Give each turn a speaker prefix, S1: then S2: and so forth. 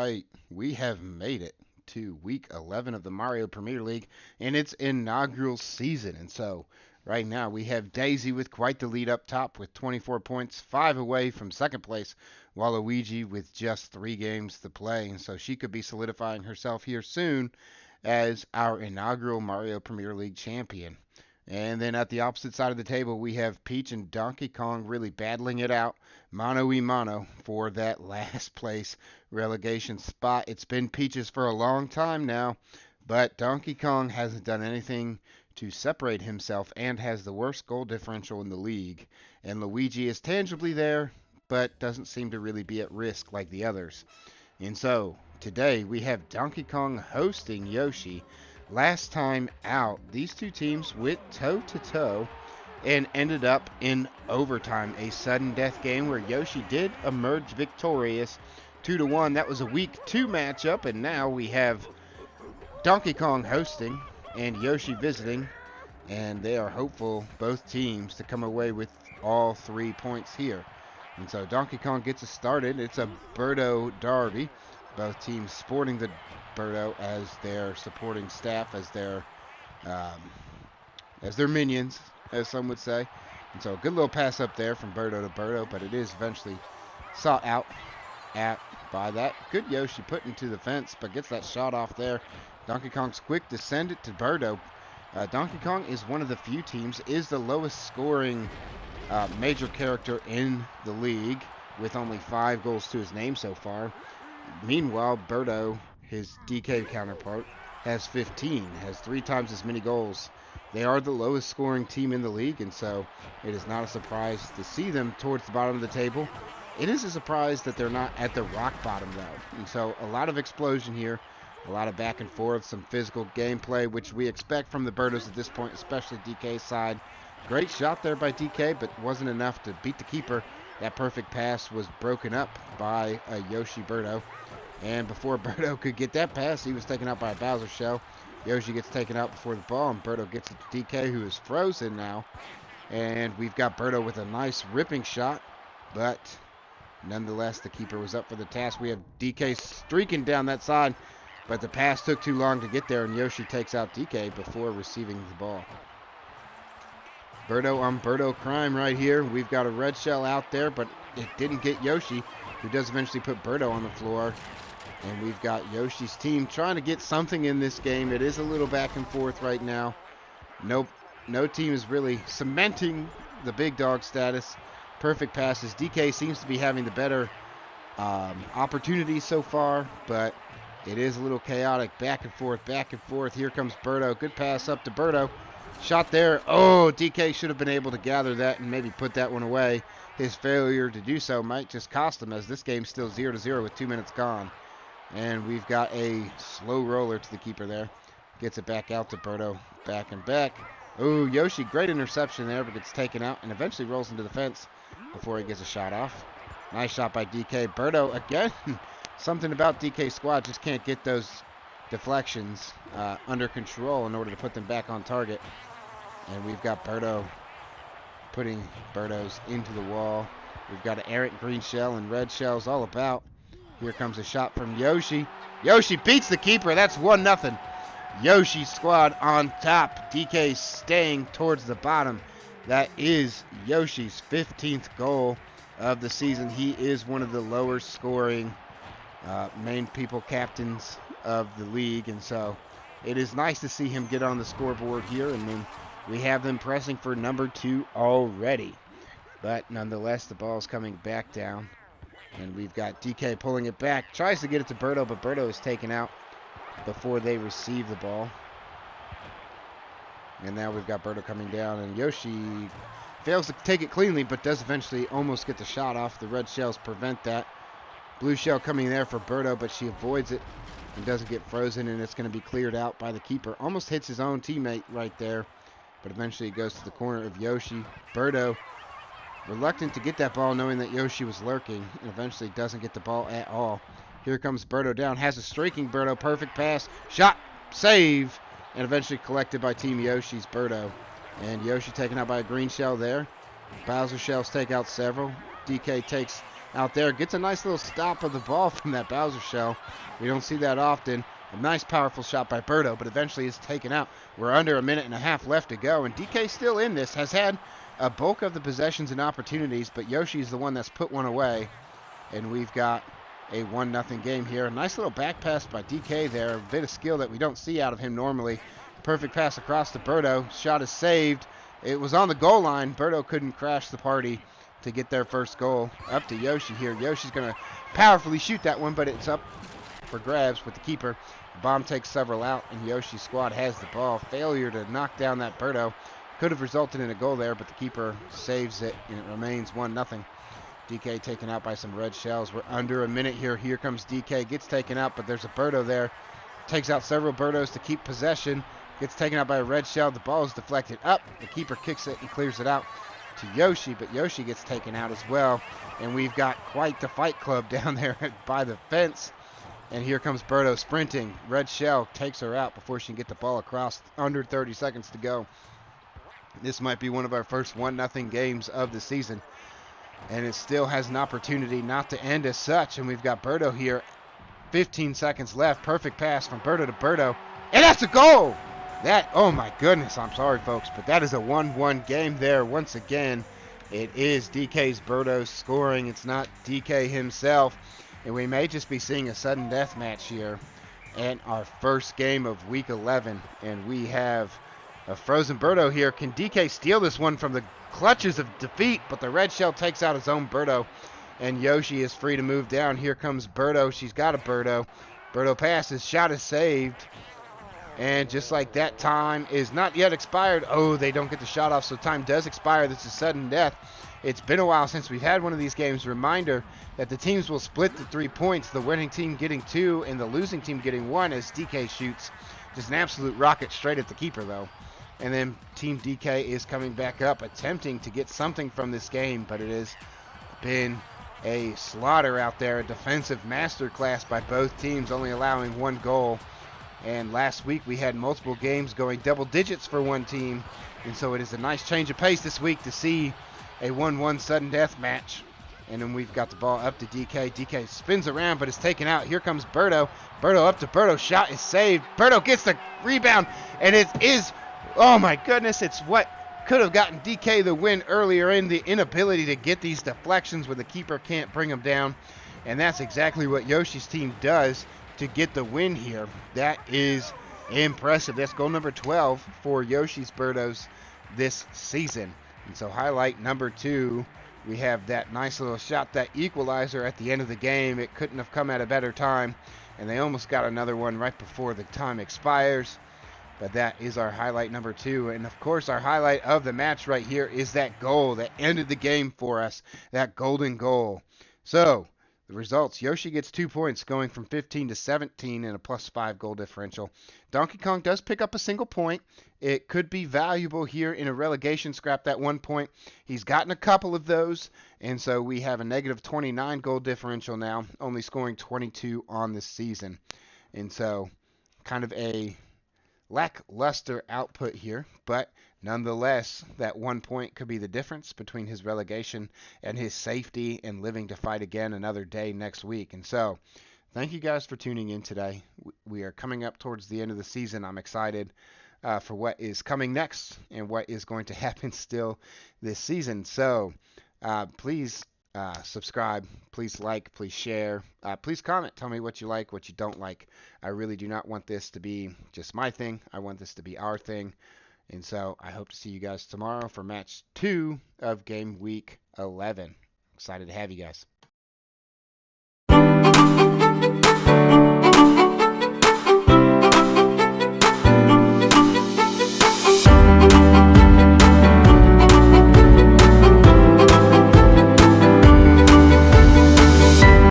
S1: Right, we have made it to week 11 of the Mario Premier League and its inaugural season. And so, right now, we have Daisy with quite the lead up top with 24 points, 5 away from second place, while Luigi with just 3 games to play. And so, she could be solidifying herself here soon as our inaugural Mario Premier League champion. And then at the opposite side of the table, we have Peach and Donkey Kong really battling it out, mano y mano, for that last place relegation spot. It's been Peach's for a long time now, but Donkey Kong hasn't done anything to separate himself and has the worst goal differential in the league. And Luigi is tangibly there, but doesn't seem to really be at risk like the others. And so, today we have Donkey Kong hosting Yoshi. Last time out, these two teams went toe-to-toe and ended up in overtime, a sudden death game where Yoshi did emerge victorious 2-1. That was a week 2 matchup, and now we have Donkey Kong hosting and Yoshi visiting, and they are hopeful, both teams, to come away with all 3 points here. And so Donkey Kong gets us started. It's a Birdo derby. Both teams sporting the Birdo as their supporting staff, as their minions, as some would say. And so a good little pass up there from Birdo to Birdo, but it is eventually sought out by that. Good Yoshi put into the fence, but gets that shot off there. Donkey Kong's quick to send it to Birdo. Donkey Kong is one of the few teams, is the lowest scoring major character in the league, with only 5 goals to his name so far. Meanwhile, Birdo, his DK counterpart, has 15, has 3 times as many goals. They are the lowest scoring team in the league, and so it is not a surprise to see them towards the bottom of the table. It is a surprise that they're not at the rock bottom, though. And so a lot of explosion here, a lot of back and forth, some physical gameplay, which we expect from the Birdos at this point, especially DK's side. Great shot there by DK, but wasn't enough to beat the keeper. That perfect pass was broken up by a Yoshi Birdo. And before Birdo could get that pass, he was taken out by a Bowser shell. Yoshi gets taken out before the ball, and Birdo gets it to DK, who is frozen now. And we've got Birdo with a nice ripping shot, but nonetheless, the keeper was up for the task. We have DK streaking down that side, but the pass took too long to get there, and Yoshi takes out DK before receiving the ball. Birdo on Birdo crime right here. We've got a red shell out there, but it didn't get Yoshi, who does eventually put Birdo on the floor. And we've got Yoshi's team trying to get something in this game. It is a little back and forth right now. No team is really cementing the big dog status. Perfect passes. DK seems to be having the better opportunities so far, but it is a little chaotic. Back and forth, back and forth. Here comes Birdo. Good pass up to Birdo. Shot there. Oh, DK should have been able to gather that and maybe put that one away. His failure to do so might just cost him, as this game's still 0-0 with 2 minutes gone. And we've got a slow roller to the keeper there. Gets it back out to Birdo. Back and back. Oh, Yoshi, great interception there, but gets taken out and eventually rolls into the fence before he gets a shot off. Nice shot by DK. Birdo, again, something about DK's squad, just can't get those deflections under control in order to put them back on target. And we've got Birdo putting Birdos into the wall. We've got an errant green shell and red shells all about. Here comes a shot from Yoshi. Yoshi beats the keeper. That's 1-0. Yoshi's squad on top. DK staying towards the bottom. That is Yoshi's 15th goal of the season. He is one of the lower scoring main people captains of the league, and so it is nice to see him get on the scoreboard here. And then we have them pressing for number 2 already, but nonetheless the ball is coming back down, and we've got DK pulling it back, tries to get it to Birdo, but Birdo is taken out before they receive the ball. And now we've got Birdo coming down, and Yoshi fails to take it cleanly, but does eventually almost get the shot off. The red shells prevent that. Blue shell coming there for Birdo, but she avoids it and doesn't get frozen, and it's going to be cleared out by the keeper. Almost hits his own teammate right there, but eventually it goes to the corner of Yoshi. Birdo reluctant to get that ball, knowing that Yoshi was lurking, and eventually doesn't get the ball at all. Here comes Birdo down, has a streaking Birdo, perfect pass, shot, save, and eventually collected by Team Yoshi's Birdo. And Yoshi taken out by a green shell there. Bowser shells take out several. DK takes out there. Gets a nice little stop of the ball from that Bowser shell. We don't see that often. A nice, powerful shot by Birdo, but eventually is taken out. We're under a minute and a half left to go, and DK still in this. Has had a bulk of the possessions and opportunities, but Yoshi's the one that's put one away. And we've got a 1-0 game here. A nice little back pass by DK there. A bit of skill that we don't see out of him normally. Perfect pass across to Birdo. Shot is saved. It was on the goal line. Birdo couldn't crash the party to get their first goal. Up to Yoshi here. Yoshi's going to powerfully shoot that one, but it's up for grabs with the keeper. The bomb takes several out, and Yoshi's squad has the ball. Failure to knock down that Birdo could have resulted in a goal there, but the keeper saves it, and it remains 1-0. DK taken out by some red shells. We're under a minute here. Here comes DK. Gets taken out, but there's a Birdo there. Takes out several Birdos to keep possession. Gets taken out by a red shell. The ball is deflected up. The keeper kicks it and clears it out to Yoshi, but Yoshi gets taken out as well. And we've got quite the fight club down there by the fence. And here comes Birdo sprinting. Red shell takes her out before she can get the ball across. Under 30 seconds to go. This might be one of our first 1-0 games of the season. And it still has an opportunity not to end as such. And we've got Birdo here. 15 seconds left. Perfect pass from Birdo to Birdo. And that's a goal! That, oh my goodness, I'm sorry folks, but that is a 1-1 game there. Once again, it is DK's Birdo scoring. It's not DK himself. And we may just be seeing a sudden death match here in our first game of week 11. And we have a frozen Birdo here. Can DK steal this one from the clutches of defeat? But the red shell takes out his own Birdo. And Yoshi is free to move down. Here comes Birdo. She's got a Birdo. Birdo passes. Shot is saved. And just like that, time is not yet expired. Oh, they don't get the shot off, so time does expire. This is sudden death. It's been a while since we've had one of these games. Reminder that the teams will split the 3 points, the winning team getting 2 and the losing team getting 1 as DK shoots. Just an absolute rocket straight at the keeper, though. And then Team DK is coming back up, attempting to get something from this game, but it has been a slaughter out there, a defensive masterclass by both teams, only allowing 1 goal. And last week we had multiple games going double digits for one team. And so it is a nice change of pace this week to see a 1-1 sudden death match. And then we've got the ball up to DK. DK spins around but is taken out. Here comes Birdo. Birdo up to Birdo. Shot is saved. Birdo gets the rebound. And it is, oh my goodness, it's what could have gotten DK the win earlier in the inability to get these deflections when the keeper can't bring them down. And that's exactly what Yoshi's team does to get the win here. That is impressive. That's goal number 12 for Yoshi's Birdos this season. And so highlight number 2, we have that nice little shot, that equalizer at the end of the game. It couldn't have come at a better time, and they almost got another one right before the time expires. But that is our highlight number 2. And of course our highlight of the match right here is that goal that ended the game for us, that golden goal. So the results, Yoshi gets 2 points, going from 15 to 17 in a +5 goal differential. Donkey Kong does pick up a single point. It could be valuable here in a relegation scrap, that 1 point. He's gotten a couple of those, and so we have a -29 goal differential now, only scoring 22 on this season. And so kind of a lackluster output here, but nonetheless, that 1 point could be the difference between his relegation and his safety and living to fight again another day next week. And so, thank you guys for tuning in today. We are coming up towards the end of the season. I'm excited for what is coming next and what is going to happen still this season. So, please subscribe, please like, please share, please comment. Tell me what you like, what you don't like. I really do not want this to be just my thing. I want this to be our thing. And so I hope to see you guys tomorrow for match 2 of game week 11. Excited to have you guys.